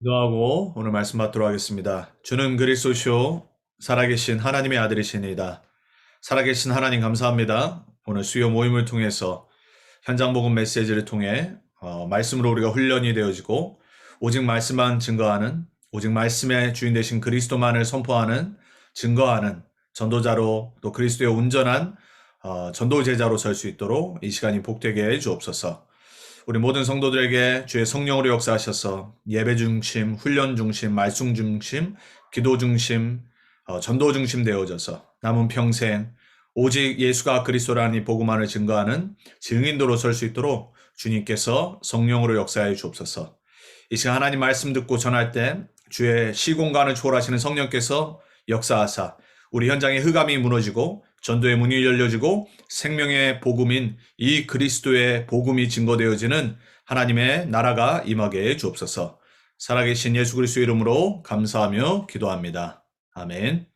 기도하고 오늘 말씀 받도록 하겠습니다. 주는 그리스도시요 살아계신 하나님의 아들이시니이다. 살아계신 하나님 감사합니다. 오늘 수요 모임을 통해서 현장 복음 메시지를 통해 말씀으로 우리가 훈련이 되어지고 오직 말씀만 증거하는, 오직 말씀의 주인 되신 그리스도만을 선포하는, 증거하는 전도자로, 또 그리스도의 온전한 전도 제자로 설 수 있도록 이 시간이 복되게 해 주옵소서. 우리 모든 성도들에게 주의 성령으로 역사하셔서 예배 중심, 훈련 중심, 말씀 중심, 기도 중심, 전도 중심 되어져서 남은 평생 오직 예수가 그리스도라는 이 복음만을 증거하는 증인도로 설 수 있도록 주님께서 성령으로 역사해 주옵소서. 이 시간 하나님 말씀 듣고 전할 때 주의 시공간을 초월하시는 성령께서 역사하사 우리 현장의 흑암이 무너지고 전도의 문이 열려지고 생명의 복음인 이 그리스도의 복음이 증거되어지는 하나님의 나라가 임하게 해 주옵소서. 살아계신 예수 그리스도 이름으로 감사하며 기도합니다. 아멘.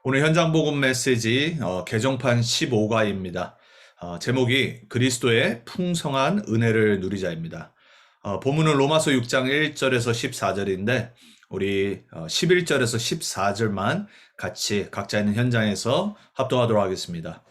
오늘 현장 복음 메시지 개정판 15가입니다. 제목이 그리스도의 풍성한 은혜를 누리자입니다. 본문은 로마서 6장 1절에서 14절인데 우리 11절에서 14절만 같이 각자 있는 현장에서 합독하도록 하겠습니다.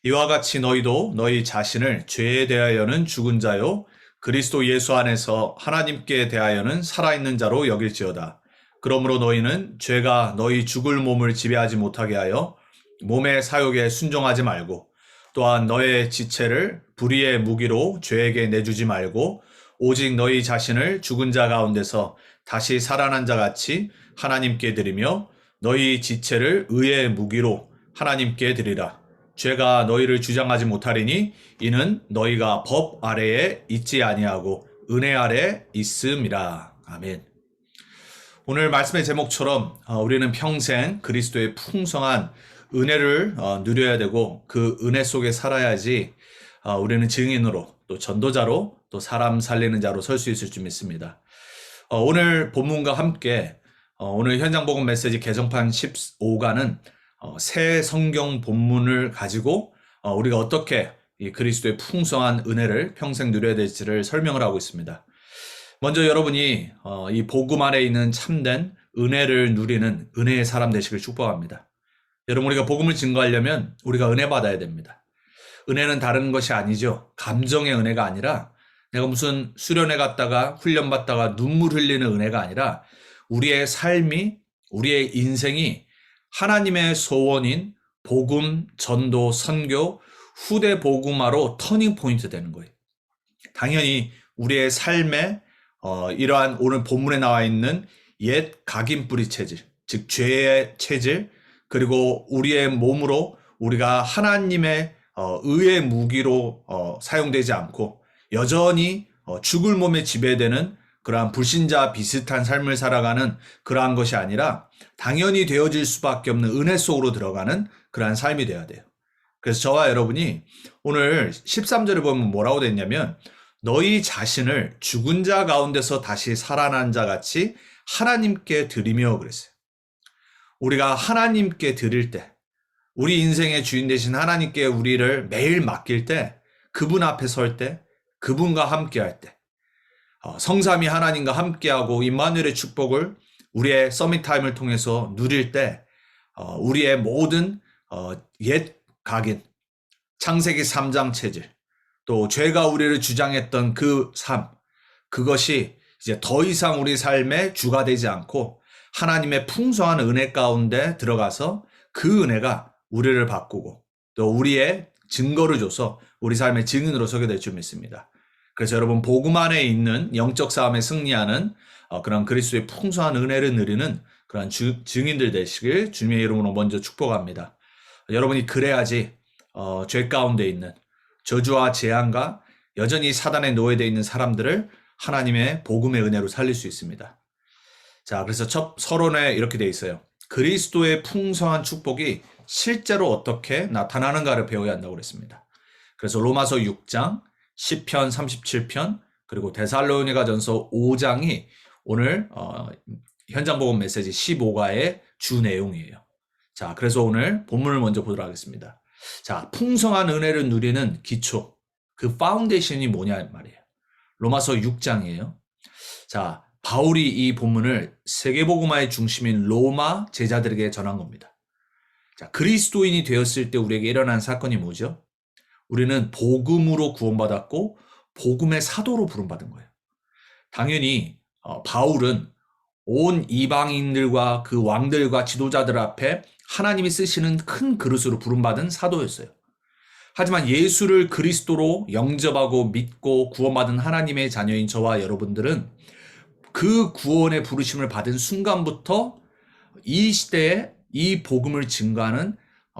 이와 같이 너희도 너희 자신을 죄에 대하여는 죽은 자요 그리스도 예수 안에서 하나님께 대하여는 살아있는 자로 여길지어다. 그러므로 너희는 죄가 너희 죽을 몸을 지배하지 못하게 하여 몸의 사욕에 순종하지 말고 또한 너의 지체를 불의의 무기로 죄에게 내주지 말고 오직 너희 자신을 죽은 자 가운데서 다시 살아난 자 같이 하나님께 드리며 너희 지체를 의의 무기로 하나님께 드리라. 죄가 너희를 주장하지 못하리니 이는 너희가 법 아래에 있지 아니하고 은혜 아래 있음이라. 아멘. 오늘 말씀의 제목처럼 우리는 평생 그리스도의 풍성한 은혜를 누려야 되고 그 은혜 속에 살아야지 우리는 증인으로 또 전도자로 또 사람 살리는 자로 설 수 있을 줄 믿습니다. 오늘 본문과 함께 오늘 현장 복음 메시지 개정판 15가는 새 성경 본문을 가지고 우리가 어떻게 이 그리스도의 풍성한 은혜를 평생 누려야 될지를 설명을 하고 있습니다. 먼저 여러분이 이 복음 안에 있는 참된 은혜를 누리는 은혜의 사람 되시길 축복합니다. 여러분, 우리가 복음을 증거하려면 우리가 은혜 받아야 됩니다. 은혜는 다른 것이 아니죠. 감정의 은혜가 아니라 내가 무슨 수련회 갔다가 훈련 받다가 눈물 흘리는 은혜가 아니라 우리의 삶이, 우리의 인생이 하나님의 소원인 복음, 전도, 선교, 후대 복음화로 터닝 포인트 되는 거예요. 당연히 우리의 삶에 이러한 오늘 본문에 나와 있는 옛 각인뿌리 체질, 즉 죄의 체질, 그리고 우리의 몸으로 우리가 하나님의 의의 무기로 사용되지 않고 여전히 죽을 몸에 지배되는 그러한 불신자 비슷한 삶을 살아가는 그러한 것이 아니라 당연히 되어질 수밖에 없는 은혜 속으로 들어가는 그러한 삶이 되어야 돼요. 그래서 저와 여러분이 오늘 13절에 보면 뭐라고 됐냐면 너희 자신을 죽은 자 가운데서 다시 살아난 자 같이 하나님께 드리며 그랬어요. 우리가 하나님께 드릴 때, 우리 인생의 주인 되신 하나님께 우리를 매일 맡길 때, 그분 앞에 설 때, 그분과 함께 할 때, 성삼위 하나님과 함께하고 임마누엘의 축복을 우리의 서밋 타임을 통해서 누릴 때 우리의 모든 옛 각인, 창세기 3장 체질, 또 죄가 우리를 주장했던 그 삶, 그것이 이제 더 이상 우리 삶의 주가 되지 않고 하나님의 풍성한 은혜 가운데 들어가서 그 은혜가 우리를 바꾸고 또 우리의 증거를 줘서 우리 삶의 증인으로 서게 될 줄 믿습니다. 그래서 여러분, 복음 안에 있는 영적 싸움에 승리하는 그런 그리스도의 풍성한 은혜를 누리는 그런 증인들 되시길 주님의 이름으로 먼저 축복합니다. 여러분이 그래야지 죄 가운데 있는 저주와 재앙과 여전히 사단의 노예되어 있는 사람들을 하나님의 복음의 은혜로 살릴 수 있습니다. 자, 그래서 첫 서론에 이렇게 돼 있어요. 그리스도의 풍성한 축복이 실제로 어떻게 나타나는가를 배워야 한다고 그랬습니다. 그래서 로마서 6장, 시편 37편, 그리고 데살로니가전서 5장이 오늘 현장 복음 메시지 15가의 주 내용이에요. 자, 그래서 오늘 본문을 먼저 보도록 하겠습니다. 자, 풍성한 은혜를 누리는 기초, 그 파운데이션이 뭐냐 말이에요. 로마서 6장이에요. 자, 바울이 이 본문을 세계복음화의 중심인 로마 제자들에게 전한 겁니다. 자, 그리스도인이 되었을 때 우리에게 일어난 사건이 뭐죠? 우리는 복음으로 구원받았고 복음의 사도로 부름받은 거예요. 당연히 바울은 온 이방인들과 그 왕들과 지도자들 앞에 하나님이 쓰시는 큰 그릇으로 부름받은 사도였어요. 하지만 예수를 그리스도로 영접하고 믿고 구원받은 하나님의 자녀인 저와 여러분들은 그 구원의 부르심을 받은 순간부터 이 시대에 이 복음을 증거하는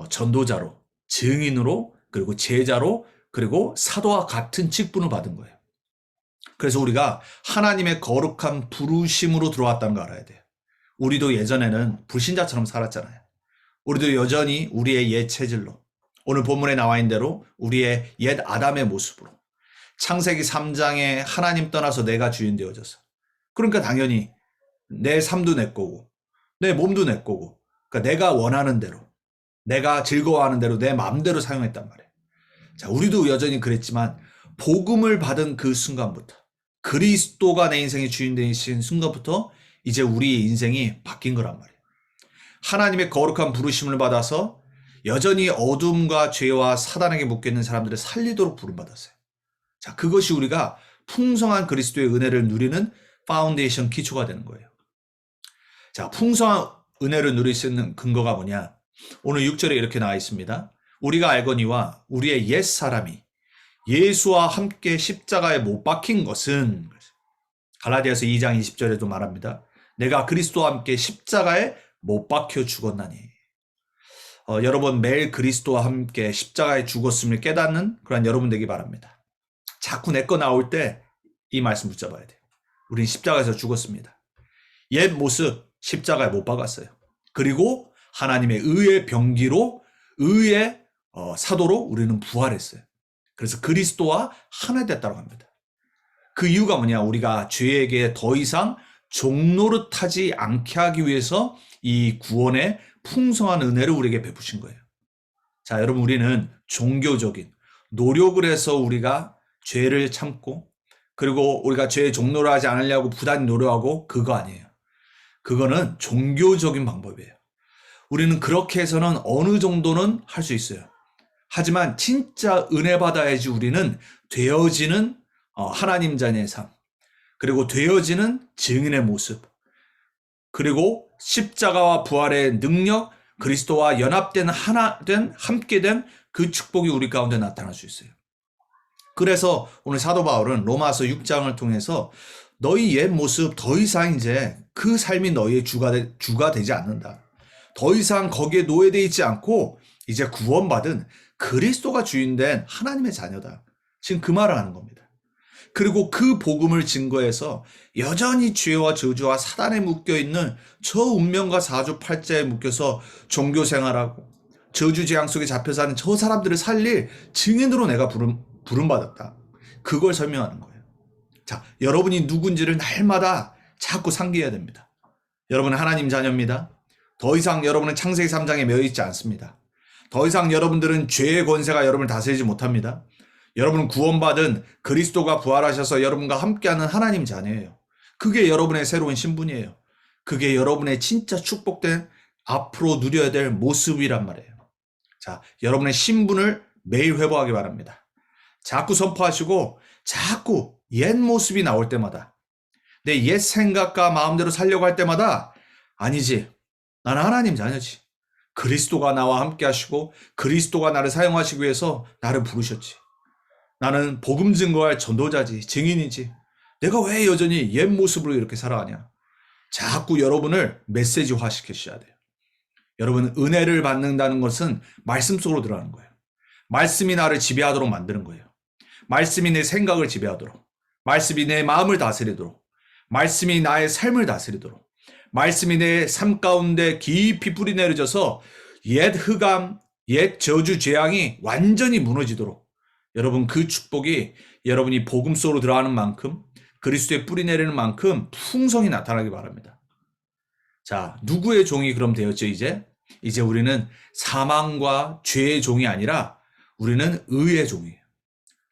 전도자로, 증인으로, 그리고 제자로, 그리고 사도와 같은 직분을 받은 거예요. 그래서 우리가 하나님의 거룩한 부르심으로 들어왔다는 거 알아야 돼요. 우리도 예전에는 불신자처럼 살았잖아요. 우리도 여전히 우리의 옛 체질로, 오늘 본문에 나와 있는 대로 우리의 옛 아담의 모습으로, 창세기 3장에 하나님 떠나서 내가 주인 되어져서, 그러니까 당연히 내 삶도 내 거고 내 몸도 내 거고, 그러니까 내가 원하는 대로, 내가 즐거워하는 대로 내 마음대로 사용했단 말이에요. 자, 우리도 여전히 그랬지만 복음을 받은 그 순간부터, 그리스도가 내 인생의 주인 되신 순간부터 이제 우리의 인생이 바뀐 거란 말이에요. 하나님의 거룩한 부르심을 받아서 여전히 어둠과 죄와 사단에게 묶여있는 사람들을 살리도록 부름받았어요. 자, 그것이 우리가 풍성한 그리스도의 은혜를 누리는 파운데이션 기초가 되는 거예요. 자, 풍성한 은혜를 누릴 수 있는 근거가 뭐냐? 오늘 6절에 이렇게 나와 있습니다. 우리가 알거니와 우리의 옛 사람이 예수와 함께 십자가에 못 박힌 것은, 갈라디아서 2장 20절에도 말합니다. 내가 그리스도와 함께 십자가에 못 박혀 죽었나니. 여러분 매일 그리스도와 함께 십자가에 죽었음을 깨닫는 그런 여러분 되기 바랍니다. 자꾸 내 거 나올 때 이 말씀 붙잡아야 돼요. 우린 십자가에서 죽었습니다. 옛 모습 십자가에 못 박았어요. 그리고 하나님의 의의 병기로, 의의 사도로 우리는 부활했어요. 그래서 그리스도와 하나 됐다고 합니다. 그 이유가 뭐냐? 우리가 죄에게 더 이상 종노릇하지 않게 하기 위해서 이 구원의 풍성한 은혜를 우리에게 베푸신 거예요. 자, 여러분, 우리는 종교적인 노력을 해서 우리가 죄를 참고, 그리고 우리가 죄에 종노를 하지 않으려고 부단히 노력하고, 그거 아니에요. 그거는 종교적인 방법이에요. 우리는 그렇게 해서는 어느 정도는 할 수 있어요. 하지만 진짜 은혜 받아야지 우리는 되어지는 하나님 자녀의 삶, 그리고 되어지는 증인의 모습, 그리고 십자가와 부활의 능력, 그리스도와 연합된 하나된 함께된 그 축복이 우리 가운데 나타날 수 있어요. 그래서 오늘 사도 바울은 로마서 6장을 통해서 너희 옛 모습 더 이상 이제 그 삶이 너희의 주가 되지 않는다. 더 이상 거기에 노예되어 있지 않고 이제 구원받은 그리스도가 주인된 하나님의 자녀다. 지금 그 말을 하는 겁니다. 그리고 그 복음을 증거해서 여전히 죄와 저주와 사단에 묶여있는 저 운명과 사주팔자에 묶여서 종교 생활하고 저주 재앙 속에 잡혀 사는 저 사람들을 살릴 증인으로 내가 부름받았다. 그걸 설명하는 거예요. 자, 여러분이 누군지를 날마다 자꾸 상기해야 됩니다. 여러분은 하나님 자녀입니다. 더 이상 여러분은 창세기 3장에 매여있지 않습니다. 더 이상 여러분들은 죄의 권세가 여러분을 다스리지 못합니다. 여러분은 구원받은 그리스도가 부활하셔서 여러분과 함께하는 하나님 자녀예요. 그게 여러분의 새로운 신분이에요. 그게 여러분의 진짜 축복된 앞으로 누려야 될 모습이란 말이에요. 자, 여러분의 신분을 매일 회복하기 바랍니다. 자꾸 선포하시고 자꾸 옛 모습이 나올 때마다, 내 옛 생각과 마음대로 살려고 할 때마다, 아니지, 나는 하나님 자녀지. 그리스도가 나와 함께 하시고 그리스도가 나를 사용하시기 위해서 나를 부르셨지. 나는 복음 증거할 전도자지, 증인이지. 내가 왜 여전히 옛 모습으로 이렇게 살아가냐. 자꾸 여러분을 메시지화 시키셔야 돼요. 여러분, 은혜를 받는다는 것은 말씀 속으로 들어가는 거예요. 말씀이 나를 지배하도록 만드는 거예요. 말씀이 내 생각을 지배하도록, 말씀이 내 마음을 다스리도록, 말씀이 나의 삶을 다스리도록, 말씀이 내 삶 가운데 깊이 뿌리 내려져서 옛 흑암, 옛 저주 재앙이 완전히 무너지도록, 여러분 그 축복이 여러분이 복음 속으로 들어가는 만큼, 그리스도의 뿌리 내리는 만큼 풍성히 나타나기 바랍니다. 자, 누구의 종이 그럼 되었죠? 이제 우리는 사망과 죄의 종이 아니라 우리는 의의 종이에요.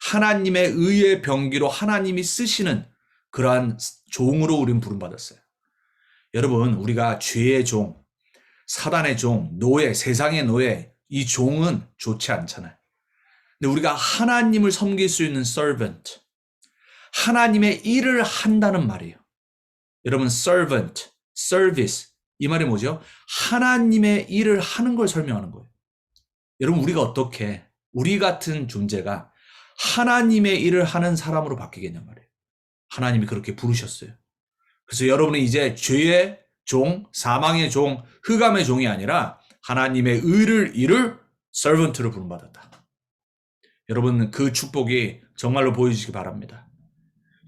하나님의 의의 병기로 하나님이 쓰시는 그러한 종으로 우린 부름받았어요. 여러분, 우리가 죄의 종, 사단의 종, 노예, 세상의 노예, 이 종은 좋지 않잖아요. 근데 우리가 하나님을 섬길 수 있는 servant, 하나님의 일을 한다는 말이에요. 여러분, servant, service, 이 말이 뭐죠? 하나님의 일을 하는 걸 설명하는 거예요. 여러분, 우리가 어떻게 우리 같은 존재가 하나님의 일을 하는 사람으로 바뀌겠냔 말이에요. 하나님이 그렇게 부르셨어요. 그래서 여러분은 이제 죄의 종, 사망의 종, 흑암의 종이 아니라 하나님의 의를 이룰 servant로 부름받았다. 여러분, 그 축복이 정말로 보여주시기 바랍니다.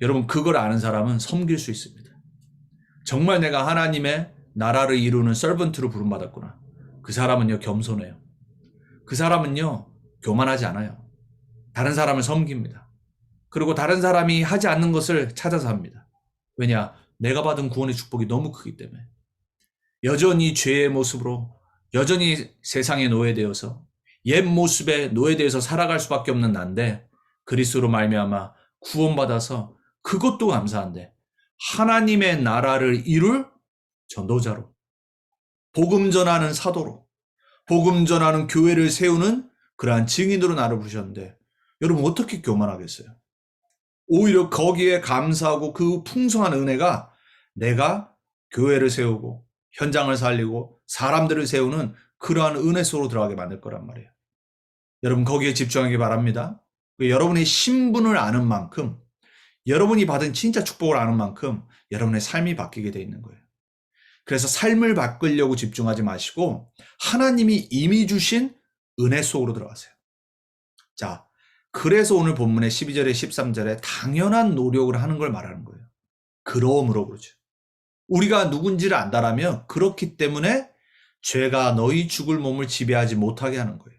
여러분, 그걸 아는 사람은 섬길 수 있습니다. 정말 내가 하나님의 나라를 이루는 servant로 부름받았구나. 그 사람은요, 겸손해요. 그 사람은요, 교만하지 않아요. 다른 사람을 섬깁니다. 그리고 다른 사람이 하지 않는 것을 찾아서 합니다. 왜냐? 내가 받은 구원의 축복이 너무 크기 때문에. 여전히 죄의 모습으로, 여전히 세상에 노예되어서 옛 모습에 노예되어서 살아갈 수밖에 없는 난데 그리스도로 말미암아 구원받아서 그것도 감사한데 하나님의 나라를 이룰 전도자로, 복음 전하는 사도로, 복음 전하는 교회를 세우는 그러한 증인으로 나를 부르셨는데 여러분 어떻게 교만하겠어요? 오히려 거기에 감사하고 그 풍성한 은혜가 내가 교회를 세우고 현장을 살리고 사람들을 세우는 그러한 은혜 속으로 들어가게 만들 거란 말이에요. 여러분 거기에 집중하기 바랍니다. 여러분의 신분을 아는 만큼, 여러분이 받은 진짜 축복을 아는 만큼 여러분의 삶이 바뀌게 돼 있는 거예요. 그래서 삶을 바꾸려고 집중하지 마시고 하나님이 이미 주신 은혜 속으로 들어가세요. 자, 그래서 오늘 본문의 12절에 13절에 당연한 노력을 하는 걸 말하는 거예요. 그러므로 그러죠. 우리가 누군지를 안다라면 그렇기 때문에 죄가 너희 죽을 몸을 지배하지 못하게 하는 거예요.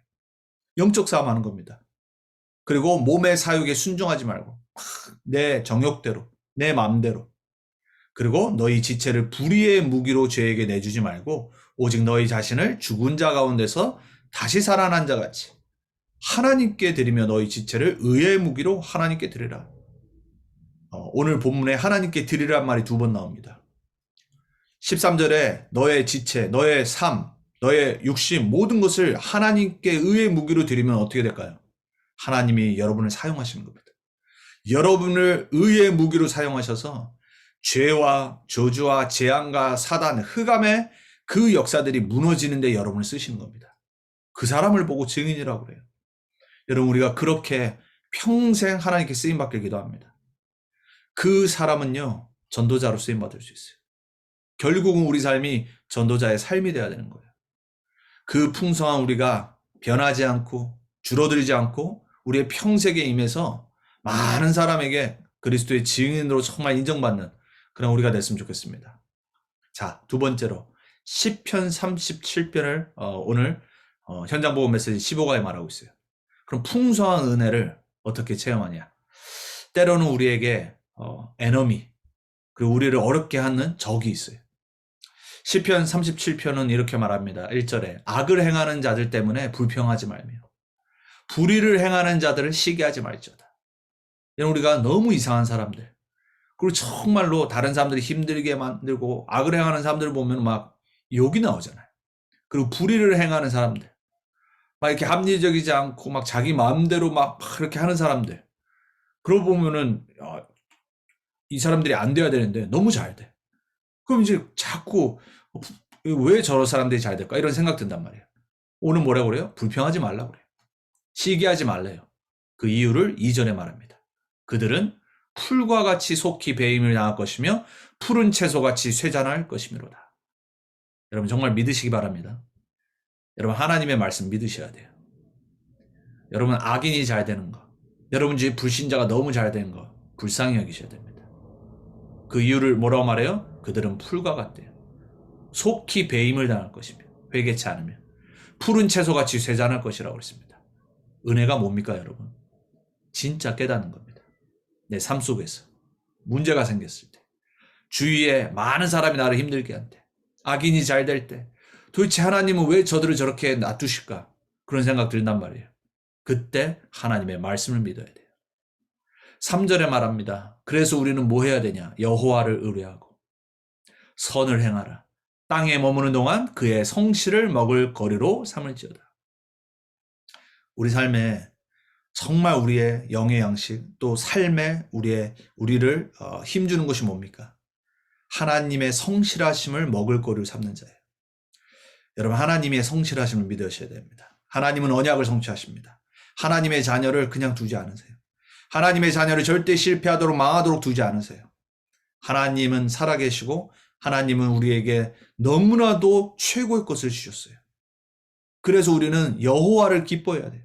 영적 싸움 하는 겁니다. 그리고 몸의 사욕에 순종하지 말고 내 정욕대로, 내 마음대로, 그리고 너희 지체를 불의의 무기로 죄에게 내주지 말고 오직 너희 자신을 죽은 자 가운데서 다시 살아난 자 같이 하나님께 드리며 너희 지체를 의의 무기로 하나님께 드리라. 오늘 본문에 하나님께 드리란 말이 2번 나옵니다. 13절에 너의 지체, 너의 삶, 너의 육신 모든 것을 하나님께 의의 무기로 드리면 어떻게 될까요? 하나님이 여러분을 사용하시는 겁니다. 여러분을 의의 무기로 사용하셔서 죄와 저주와 재앙과 사단, 흑암의 그 역사들이 무너지는 데 여러분을 쓰시는 겁니다. 그 사람을 보고 증인이라고 그래요. 여러분 우리가 그렇게 평생 하나님께 쓰임받길 기도합니다. 그 사람은요 전도자로 쓰임받을 수 있어요. 결국은 우리 삶이 전도자의 삶이 되어야 되는 거예요. 그 풍성한 우리가 변하지 않고 줄어들지 않고 우리의 평생에 임해서 많은 사람에게 그리스도의 증인으로 정말 인정받는 그런 우리가 됐으면 좋겠습니다. 자, 2번째로 시편 37편을 오늘 현장 복음 메시지 15가에 말하고 있어요. 그럼 풍성한 은혜를 어떻게 체험하냐? 때로는 우리에게 에너미, 그리고 우리를 어렵게 하는 적이 있어요. 시편 37편은 이렇게 말합니다. 1절에 악을 행하는 자들 때문에 불평하지 말며 불의를 행하는 자들을 시기하지 말지어다. 우리가 너무 이상한 사람들, 그리고 정말로 다른 사람들이 힘들게 만들고 악을 행하는 사람들을 보면 막 욕이 나오잖아요. 그리고 불의를 행하는 사람들, 막 이렇게 합리적이지 않고 막 자기 마음대로 막 그렇게 하는 사람들, 그러고 보면은 이 사람들이 안 돼야 되는데 너무 잘 돼. 그럼 이제 자꾸 왜 저런 사람들이 잘 될까? 이런 생각 든단 말이에요. 오늘 뭐라고 그래요? 불평하지 말라고 그래요. 시기하지 말래요. 그 이유를 2절에 말합니다. 그들은 풀과 같이 속히 배임을 당할 것이며 푸른 채소같이 쇠잔할 것이미로다. 여러분 정말 믿으시기 바랍니다. 여러분 하나님의 말씀 믿으셔야 돼요. 여러분 악인이 잘 되는 거, 여러분 주위 불신자가 너무 잘 되는 거 불쌍히 여기셔야 됩니다. 그 이유를 뭐라고 말해요? 그들은 풀과 같대요. 속히 배임을 당할 것이며 회개치 않으면 푸른 채소같이 쇠잔할 것이라고 그랬습니다. 은혜가 뭡니까 여러분? 진짜 깨닫는 겁니다. 내 삶 속에서 문제가 생겼을 때, 주위에 많은 사람이 나를 힘들게 할 때, 악인이 잘 될 때 도대체 하나님은 왜 저들을 저렇게 놔두실까? 그런 생각 든단 말이에요. 그때 하나님의 말씀을 믿어야 돼요. 3절에 말합니다. 그래서 우리는 뭐 해야 되냐? 여호와를 의뢰하고 선을 행하라. 땅에 머무는 동안 그의 성실을 먹을 거리로 삼을지어다. 우리 삶에 정말 우리의 영의 양식, 또 삶에 우리를 힘주는 것이 뭡니까? 하나님의 성실하심을 먹을 거리로 삼는 자예요. 여러분, 하나님의 성실하심을 믿으셔야 됩니다. 하나님은 언약을 성취하십니다. 하나님의 자녀를 그냥 두지 않으세요. 하나님의 자녀를 절대 실패하도록 망하도록 두지 않으세요. 하나님은 살아계시고 하나님은 우리에게 너무나도 최고의 것을 주셨어요. 그래서 우리는 여호와를 기뻐해야 돼요.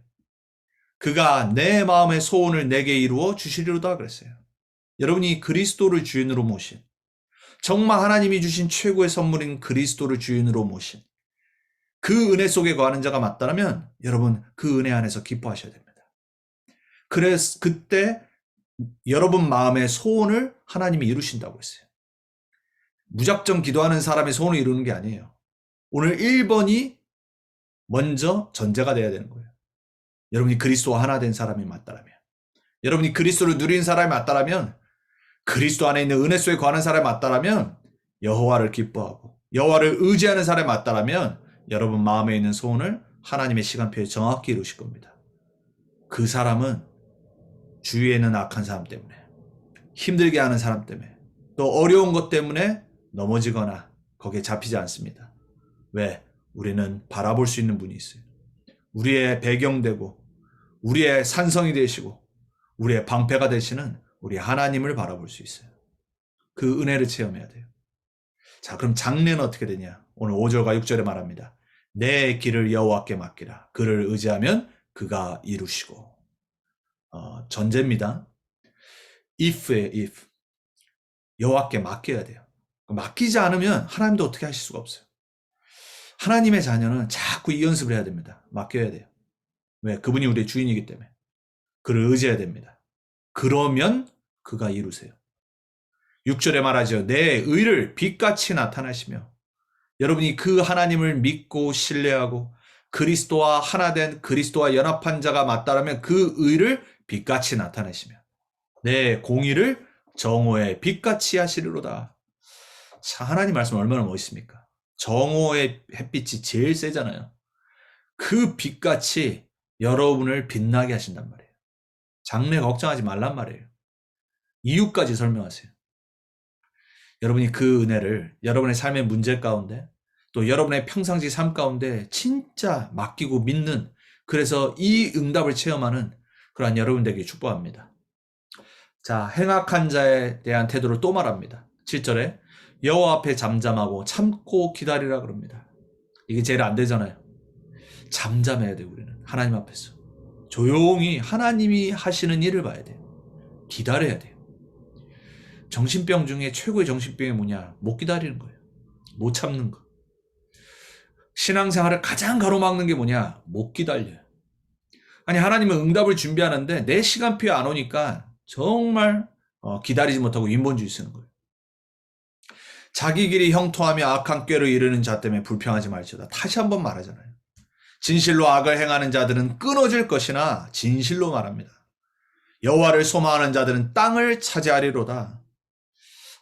그가 내 마음의 소원을 내게 이루어 주시리로다 그랬어요. 여러분이 그리스도를 주인으로 모신, 정말 하나님이 주신 최고의 선물인 그리스도를 주인으로 모신 그 은혜 속에 거하는 자가 맞다면 여러분 그 은혜 안에서 기뻐하셔야 됩니다. 그래서 그때 여러분 마음의 소원을 하나님이 이루신다고 했어요. 무작정 기도하는 사람의 소원을 이루는 게 아니에요. 오늘 1번이 먼저 전제가 돼야 되는 거예요. 여러분이 그리스도와 하나 된 사람이 맞다라면, 여러분이 그리스도를 누린 사람이 맞다라면, 그리스도 안에 있는 은혜 속에 거하는 사람이 맞다라면, 여호와를 기뻐하고 여호와를 의지하는 사람이 맞다라면 여러분 마음에 있는 소원을 하나님의 시간표에 정확히 이루실 겁니다. 그 사람은 주위에 있는 악한 사람 때문에, 힘들게 하는 사람 때문에, 또 어려운 것 때문에 넘어지거나 거기에 잡히지 않습니다. 왜? 우리는 바라볼 수 있는 분이 있어요. 우리의 배경되고 우리의 산성이 되시고 우리의 방패가 되시는 우리 하나님을 바라볼 수 있어요. 그 은혜를 체험해야 돼요. 자, 그럼 장래는 어떻게 되냐? 오늘 5절과 6절에 말합니다. 내 길을 여호와께 맡기라. 그를 의지하면 그가 이루시고. 전제입니다. if에 if. 여호와께 맡겨야 돼요. 맡기지 않으면 하나님도 어떻게 하실 수가 없어요. 하나님의 자녀는 자꾸 이 연습을 해야 됩니다. 맡겨야 돼요. 왜? 그분이 우리의 주인이기 때문에. 그를 의지해야 됩니다. 그러면 그가 이루세요. 6절에 말하죠. 내 의를 빛같이 나타나시며, 여러분이 그 하나님을 믿고 신뢰하고 그리스도와 하나 된 그리스도와 연합한 자가 맞다라면 그 의를 빛같이 나타내시며 내 공의를 정오의 빛같이 하시리로다. 자, 하나님 말씀 얼마나 멋있습니까? 정오의 햇빛이 제일 세잖아요. 그 빛같이 여러분을 빛나게 하신단 말이에요. 장래 걱정하지 말란 말이에요. 이유까지 설명하세요. 여러분이 그 은혜를 여러분의 삶의 문제 가운데 또 여러분의 평상시 삶 가운데 진짜 맡기고 믿는, 그래서 이 응답을 체험하는 그러한 여러분 되길 축복합니다. 자, 행악한 자에 대한 태도를 또 말합니다. 7절에 여호와 앞에 잠잠하고 참고 기다리라 그럽니다. 이게 제일 안 되잖아요. 잠잠해야 돼요. 우리는 하나님 앞에서 조용히 하나님이 하시는 일을 봐야 돼요. 기다려야 돼요. 정신병 중에 최고의 정신병이 뭐냐? 못 기다리는 거예요. 못 참는 거. 신앙생활을 가장 가로막는 게 뭐냐? 못 기다려요. 아니, 하나님은 응답을 준비하는데 내 시간표에 안 오니까 정말 기다리지 못하고 인본주의 쓰는 거예요. 자기 길이 형통하며 악한 꾀를 이루는 자 때문에 불평하지 말지어다. 다시 한번 말하잖아요. 진실로 악을 행하는 자들은 끊어질 것이나 진실로 말합니다. 여호와를 소망하는 자들은 땅을 차지하리로다.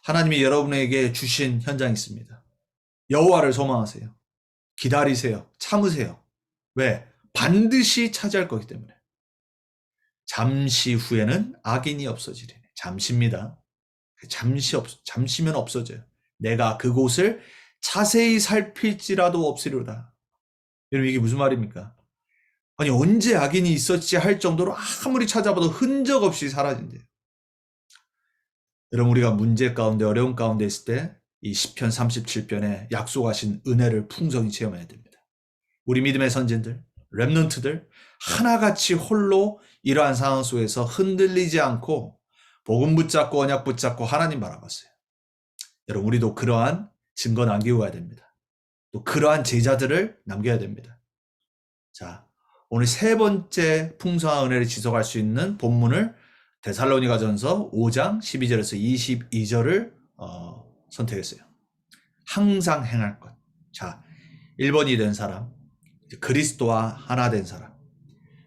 하나님이 여러분에게 주신 현장이 있습니다. 여호와를 소망하세요. 기다리세요. 참으세요. 왜? 반드시 차지할 거기 때문에. 잠시 후에는 악인이 없어지리니. 잠시입니다. 잠시면 없어져요. 내가 그곳을 자세히 살필지라도 없으리로다. 여러분, 이게 무슨 말입니까? 아니, 언제 악인이 있었지 할 정도로 아무리 찾아봐도 흔적 없이 사라진대요. 여러분, 우리가 문제 가운데 어려운 가운데 있을 때 이 시편 37편에 약속하신 은혜를 풍성히 체험해야 됩니다. 우리 믿음의 선진들, 렘넌트들 하나같이 홀로 이러한 상황 속에서 흔들리지 않고 복음 붙잡고 언약 붙잡고 하나님 바라봤어요. 여러분, 우리도 그러한 증거 남기고 가야 됩니다. 또 그러한 제자들을 남겨야 됩니다. 자, 오늘 세 번째 풍성한 은혜를 지속할 수 있는 본문을 데살로니가전서 5장 12절에서 22절을 선택했어요. 항상 행할 것. 자, 1번이 된 사람, 그리스도와 하나 된 사람.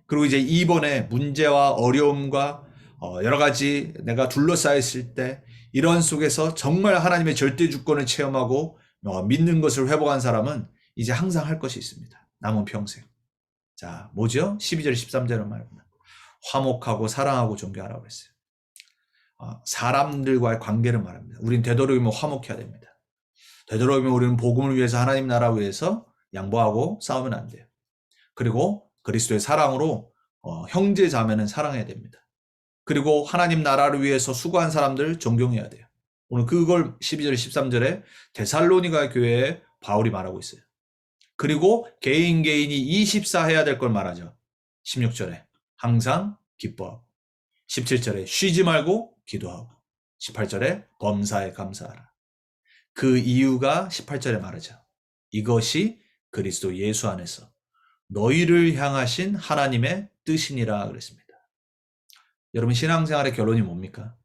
그리고 이제 2번에 문제와 어려움과 여러 가지 내가 둘러싸여 있을 때 이런 속에서 정말 하나님의 절대 주권을 체험하고 믿는 것을 회복한 사람은 이제 항상 할 것이 있습니다. 남은 평생. 자, 뭐죠? 12절 13절은 말입니다. 화목하고 사랑하고 존경하라고 했어요. 사람들과의 관계를 말합니다. 우린 되도록이면 화목해야 됩니다. 되도록이면 우리는 복음을 위해서 하나님 나라 위해서 양보하고 싸우면 안 돼요. 그리고 그리스도의 사랑으로 형제 자매는 사랑해야 됩니다. 그리고 하나님 나라를 위해서 수고한 사람들 존경해야 돼요. 오늘 그걸 12절 13절에 데살로니가 교회에 바울이 말하고 있어요. 그리고 개인이 24 해야 될 걸 말하죠. 16절에 항상 기뻐하고 17절에 쉬지 말고 기도하고 18절에 범사에 감사하라. 그 이유가 18절에 말하죠. 이것이 그리스도 예수 안에서 너희를 향하신 하나님의 뜻이니라 그랬습니다. 여러분 신앙생활의 결론이 뭡니까?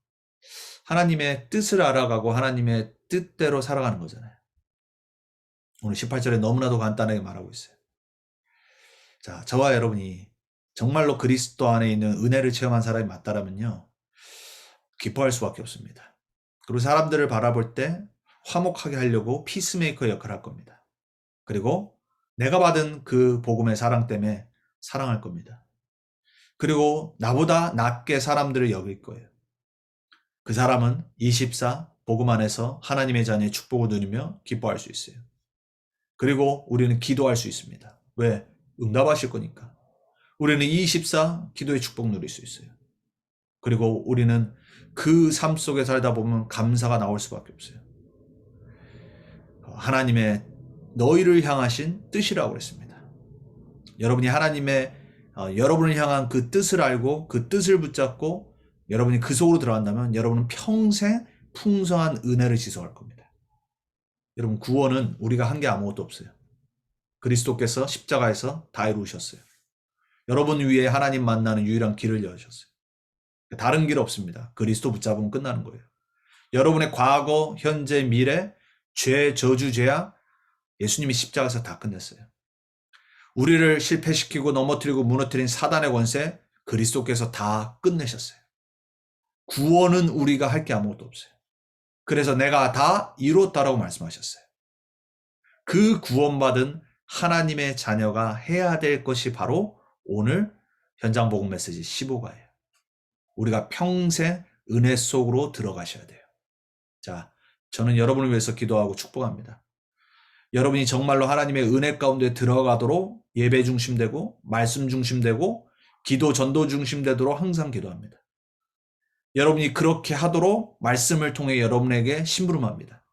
하나님의 뜻을 알아가고 하나님의 뜻대로 살아가는 거잖아요. 오늘 18절에 너무나도 간단하게 말하고 있어요. 자, 저와 여러분이 정말로 그리스도 안에 있는 은혜를 체험한 사람이 맞다라면요. 기뻐할 수밖에 없습니다. 그리고 사람들을 바라볼 때 화목하게 하려고 피스메이커 역할을 할 겁니다. 그리고 내가 받은 그 복음의 사랑 때문에 사랑할 겁니다. 그리고 나보다 낮게 사람들을 여길 거예요. 그 사람은 24 복음 안에서 하나님의 자녀의 축복을 누리며 기뻐할 수 있어요. 그리고 우리는 기도할 수 있습니다. 왜? 응답하실 거니까. 우리는 24 기도의 축복 누릴 수 있어요. 그리고 우리는 그 삶 속에 살다 보면 감사가 나올 수밖에 없어요. 하나님의 너희를 향하신 뜻이라고 그랬습니다. 여러분이 하나님의 여러분을 향한 그 뜻을 알고 그 뜻을 붙잡고 여러분이 그 속으로 들어간다면 여러분은 평생 풍성한 은혜를 지속할 겁니다. 여러분 구원은 우리가 한 게 아무것도 없어요. 그리스도께서 십자가에서 다 이루셨어요. 여러분 위에 하나님 만나는 유일한 길을 여셨어요. 다른 길 없습니다. 그리스도 붙잡으면 끝나는 거예요. 여러분의 과거, 현재, 미래, 죄, 저주, 죄악 예수님이 십자가에서 다 끝냈어요. 우리를 실패시키고 넘어뜨리고 무너뜨린 사단의 권세 그리스도께서 다 끝내셨어요. 구원은 우리가 할 게 아무것도 없어요. 그래서 내가 다 이뤘다라고 말씀하셨어요. 그 구원받은 하나님의 자녀가 해야 될 것이 바로 오늘 현장 복음 메시지 15가예요. 우리가 평생 은혜 속으로 들어가셔야 돼요. 자, 저는 여러분을 위해서 기도하고 축복합니다. 여러분이 정말로 하나님의 은혜 가운데 들어가도록 예배 중심되고 말씀 중심되고 기도 전도 중심되도록 항상 기도합니다. 여러분이 그렇게 하도록 말씀을 통해 여러분에게 심부름합니다.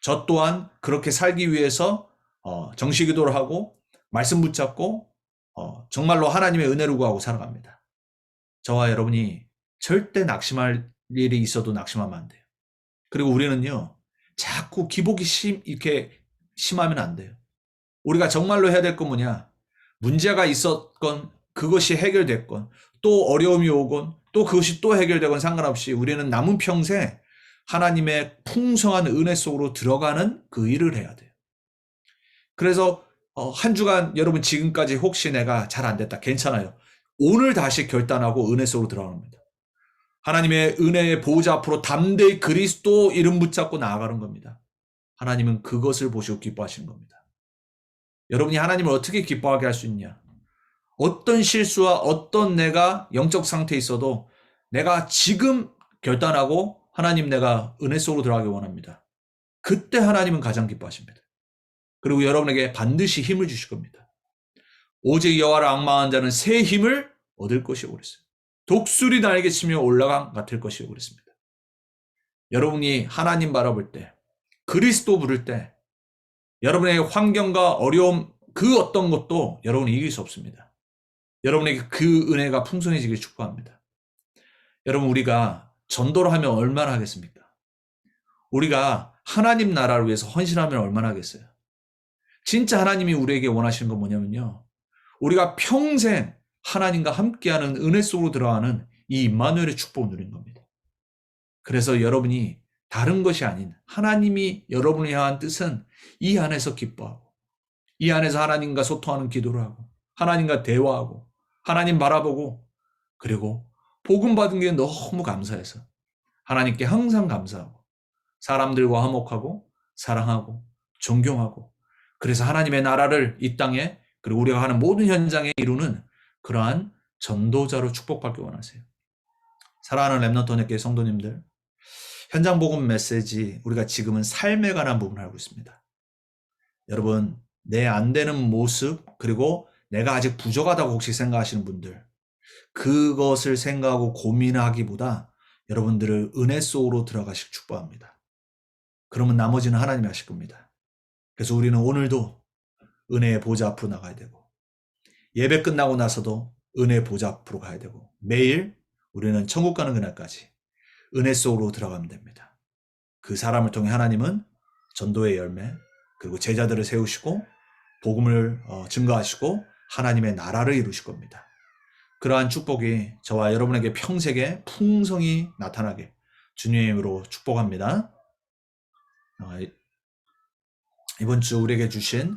저 또한 그렇게 살기 위해서 정시기도를 하고 말씀 붙잡고 정말로 하나님의 은혜를 구하고 살아갑니다. 저와 여러분이 절대 낙심할 일이 있어도 낙심하면 안 돼요. 그리고 우리는요 자꾸 기복이 이렇게 심하면 안 돼요. 우리가 정말로 해야 될 건 뭐냐? 문제가 있었건 그것이 해결됐건 또 어려움이 오건 또 그것이 또 해결되건 상관없이 우리는 남은 평생 하나님의 풍성한 은혜 속으로 들어가는 그 일을 해야 돼요. 그래서 한 주간 여러분 지금까지 혹시 내가 잘 안 됐다. 괜찮아요. 오늘 다시 결단하고 은혜 속으로 들어갑니다. 하나님의 은혜의 보호자 앞으로 담대히 그리스도 이름 붙잡고 나아가는 겁니다. 하나님은 그것을 보시고 기뻐하시는 겁니다. 여러분이 하나님을 어떻게 기뻐하게 할 수 있냐? 어떤 실수와 어떤 내가 영적 상태에 있어도 내가 지금 결단하고 하나님 내가 은혜 속으로 들어가기 원합니다. 그때 하나님은 가장 기뻐하십니다. 그리고 여러분에게 반드시 힘을 주실 겁니다. 오직 여호와를 앙망한 자는 새 힘을 얻을 것이고 그랬어요. 독수리 날개 치며 올라감 같을 것이고 그랬습니다. 여러분이 하나님 바라볼 때 그리스도 부를 때 여러분의 환경과 어려움 그 어떤 것도 여러분이 이길 수 없습니다. 여러분에게 그 은혜가 풍성해지길 축복합니다. 여러분 우리가 전도를 하면 얼마나 하겠습니까? 우리가 하나님 나라를 위해서 헌신하면 얼마나 하겠어요? 진짜 하나님이 우리에게 원하시는 건 뭐냐면요. 우리가 평생 하나님과 함께하는 은혜 속으로 들어가는 이 임마누엘의 축복을 누리는 겁니다. 그래서 여러분이 다른 것이 아닌 하나님이 여러분을 향한 뜻은 이 안에서 기뻐하고 이 안에서 하나님과 소통하는 기도를 하고 하나님과 대화하고 하나님 바라보고 그리고 복음 받은 게 너무 감사해서 하나님께 항상 감사하고 사람들과 화목하고 사랑하고 존경하고 그래서 하나님의 나라를 이 땅에 그리고 우리가 하는 모든 현장에 이루는 그러한 전도자로 축복받기 원하세요. 사랑하는 랩넌트 헌액교회 성도님들, 현장 복음 메시지 우리가 지금은 삶에 관한 부분을 알고 있습니다. 여러분, 내 안 되는 모습 그리고 내가 아직 부족하다고 혹시 생각하시는 분들, 그것을 생각하고 고민하기보다 여러분들을 은혜 속으로 들어가시길 축복합니다. 그러면 나머지는 하나님이 하실 겁니다. 그래서 우리는 오늘도 은혜의 보좌 앞으로 나가야 되고 예배 끝나고 나서도 은혜의 보좌 앞으로 가야 되고 매일 우리는 천국 가는 그날까지 은혜 속으로 들어가면 됩니다. 그 사람을 통해 하나님은 전도의 열매 그리고 제자들을 세우시고 복음을 증거하시고 하나님의 나라를 이루실 겁니다. 그러한 축복이 저와 여러분에게 평생에 풍성히 나타나게 주님의 이름으로 축복합니다. 이번 주 우리에게 주신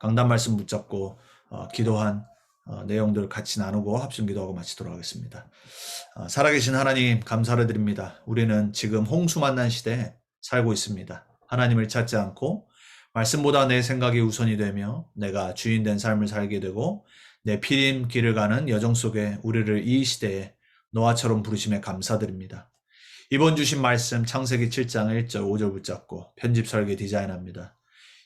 강단 말씀 붙잡고 기도한 내용들을 같이 나누고 합심 기도하고 마치도록 하겠습니다. 살아계신 하나님 감사를 드립니다. 우리는 지금 홍수 만난 시대에 살고 있습니다. 하나님을 찾지 않고 말씀보다 내 생각이 우선이 되며 내가 주인된 삶을 살게 되고 내 피림 길을 가는 여정 속에 우리를 이 시대에 노아처럼 부르심에 감사드립니다. 이번 주신 말씀 창세기 7장 1절 5절 붙잡고 편집 설계 디자인합니다.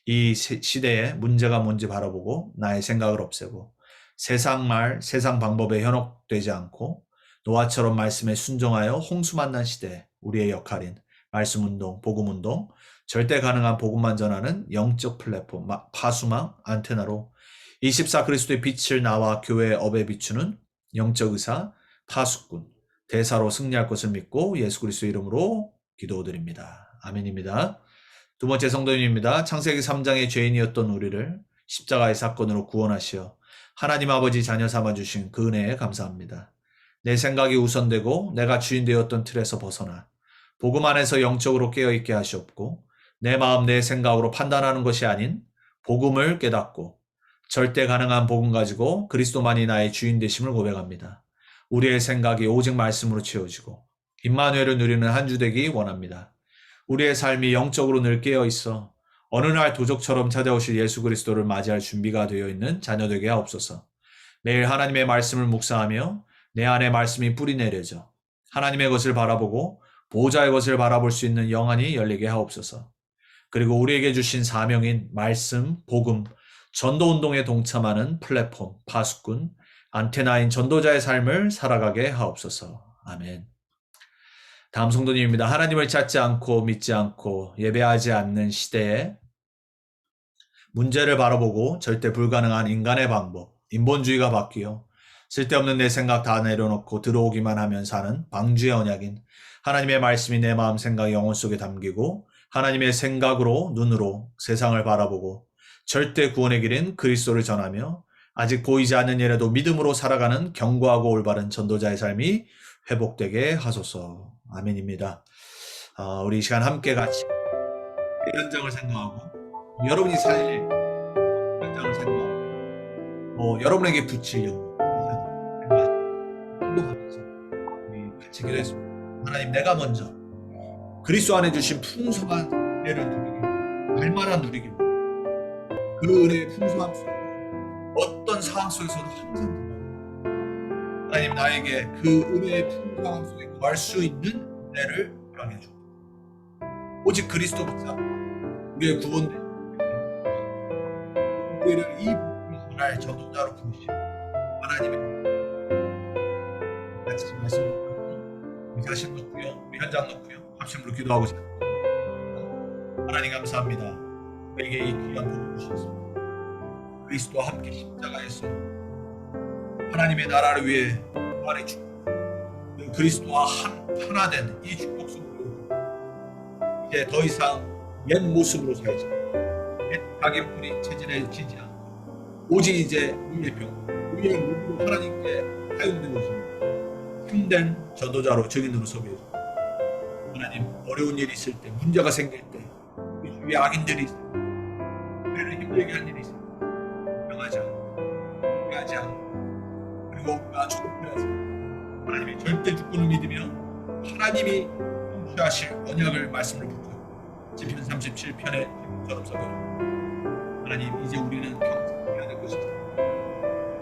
이 시대에 문제가 뭔지 바라보고 나의 생각을 없애고 세상 말, 세상 방법에 현혹되지 않고 노아처럼 말씀에 순종하여 홍수 만난 시대에 우리의 역할인 말씀운동, 복음운동, 절대 가능한 복음만 전하는 영적 플랫폼, 파수망, 안테나로 24 그리스도의 빛을 나와 교회의 업에 비추는 영적 의사, 파수꾼, 대사로 승리할 것을 믿고 예수 그리스도 이름으로 기도드립니다. 아멘입니다. 두 번째 성도님입니다. 창세기 3장의 죄인이었던 우리를 십자가의 사건으로 구원하시어 하나님 아버지 자녀 삼아주신 그 은혜에 감사합니다. 내 생각이 우선되고 내가 주인 되었던 틀에서 벗어나 복음 안에서 영적으로 깨어있게 하시옵고 내 마음 내 생각으로 판단하는 것이 아닌 복음을 깨닫고 절대 가능한 복음 가지고 그리스도만이 나의 주인 되심을 고백합니다. 우리의 생각이 오직 말씀으로 채워지고 임마누엘을 누리는 한 주 되기 원합니다. 우리의 삶이 영적으로 늘 깨어있어 어느 날 도적처럼 찾아오실 예수 그리스도를 맞이할 준비가 되어 있는 자녀 되게 하옵소서. 매일 하나님의 말씀을 묵상하며 내 안에 말씀이 뿌리내려져 하나님의 것을 바라보고 보호자의 것을 바라볼 수 있는 영안이 열리게 하옵소서. 그리고 우리에게 주신 사명인 말씀, 복음, 전도운동에 동참하는 플랫폼, 파수꾼, 안테나인 전도자의 삶을 살아가게 하옵소서. 아멘. 다음 성도님입니다. 하나님을 찾지 않고 믿지 않고 예배하지 않는 시대에 문제를 바라보고 절대 불가능한 인간의 방법, 인본주의가 바뀌어 쓸데없는 내 생각 다 내려놓고 들어오기만 하면 사는 방주의 언약인 하나님의 말씀이 내 마음 생각 영혼 속에 담기고 하나님의 생각으로 눈으로 세상을 바라보고 절대 구원의 길인 그리스도를 전하며 아직 보이지 않는 일에도 믿음으로 살아가는 견고하고 올바른 전도자의 삶이 회복되게 하소서. 아멘입니다. 우리 이 시간 함께 같이 현장을 생각하고 여러분이 살 현장을 생각하고 여러분에게 붙일 영혼 행복하면서 우리 같이 기도했습니다. 하나님, 내가 먼저 그리스도 안에 주신 풍성한 은혜를 누리길, 날마다 누리길, 그 은혜의 풍성함 속에 어떤 상황 속에서도 항상 하나님 나에게 그 은혜의 풍성함 속에 거할 수 있는 은혜를 허락해 주옵소서. 오직 그리스도 붙잡고 우리의 구원된 우리를 이 부분을 전할 전도자로 부르시고 하나님의 같이 말씀 놓고 우리 자신 놓고요, 우리 현장 놓고요, 합심으로 기도하고 싶습니다. 하나님 감사합니다. 우리에게 이 귀한 복을 주셨습니다. 그리스도와 함께 십자가에서 하나님의 나라를 위해 부활해 주고 그리스도와 하나 된 이 축복 속으로 이제 더 이상 옛 모습으로 살지 않고 옛 자기풀이 체질해지지 않고 오직 이제 우리의 병, 우리의 몸으로 하나님께 사용된 것입니다. 힘든 전도자로 증인으로 서게 해주고 하나님, 어려운 일이 있을 때, 문제가 생길 때, 우리 주위에 악인들이 있을 때, 우리를 힘들게 할 일이 있을 때 명하지 않고 포기하지 않고 그리고 우리가 조급해하지 않고 하나님의 절대 주권을 믿으며 하나님이 성취하실 언약을 말씀을 붙들고 시편 37편의 제목처럼 써요. 하나님, 이제 우리는 평생해야 될 것이다.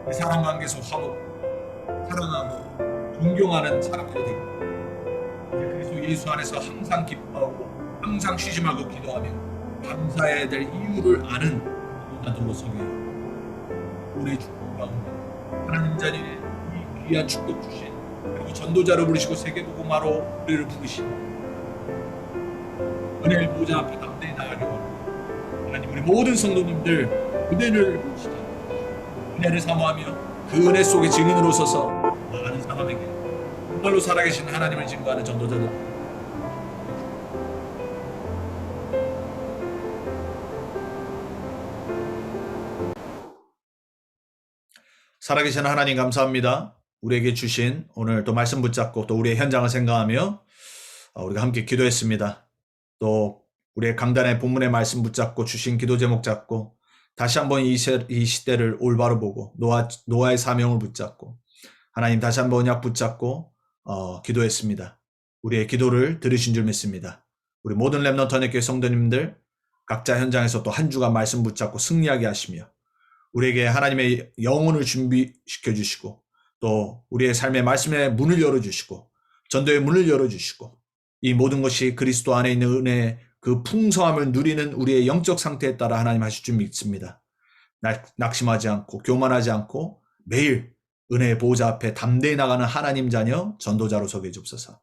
이 사람 관계에서 화목, 사랑하고 존경하는 사람들이 되고 이제 그리스도 예수 안에서 항상 기뻐하고 항상 쉬지 말고 기도하며 감사해야 될 이유를 아는 자들로 서게 우리 축복 가운데 하나님 자리에 이 귀한 축복 주신 그리고 전도자로 부르시고 세계복음화로 우리를 부르신 은혜의 보좌 앞에 담대히 나가게 원합니다. 하나님, 우리 모든 성도님들 은혜를 보시다 은혜를 사모하며 그 은혜 속에 증인으로 서서 많은 사람에게 정말로 살아계신 하나님을 증거하는 전도자들 살아계신 하나님 감사합니다. 우리에게 주신 오늘 또 말씀 붙잡고 또 우리의 현장을 생각하며 우리가 함께 기도했습니다. 또 우리의 강단의 본문의 말씀 붙잡고 주신 기도 제목 잡고 다시 한번 이 시대를 올바로 보고 노아의 사명을 붙잡고 하나님 다시 한번 언약 붙잡고 기도했습니다. 우리의 기도를 들으신 줄 믿습니다. 우리 모든 렘넌트 헌혜교회 성도님들 각자 현장에서 또 한 주간 말씀 붙잡고 승리하게 하시며 우리에게 하나님의 영혼을 준비시켜 주시고 또 우리의 삶의 말씀의 문을 열어주시고 전도의 문을 열어주시고 이 모든 것이 그리스도 안에 있는 은혜의 그 풍성함을 누리는 우리의 영적 상태에 따라 하나님 하실 줄 믿습니다. 낙심하지 않고 교만하지 않고 매일 은혜의 보호자 앞에 담대히 나가는 하나님 자녀 전도자로 서게 해주옵소서.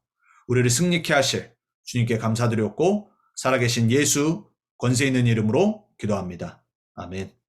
우리를 승리케 하실 주님께 감사드렸고 살아계신 예수 권세 있는 이름으로 기도합니다. 아멘.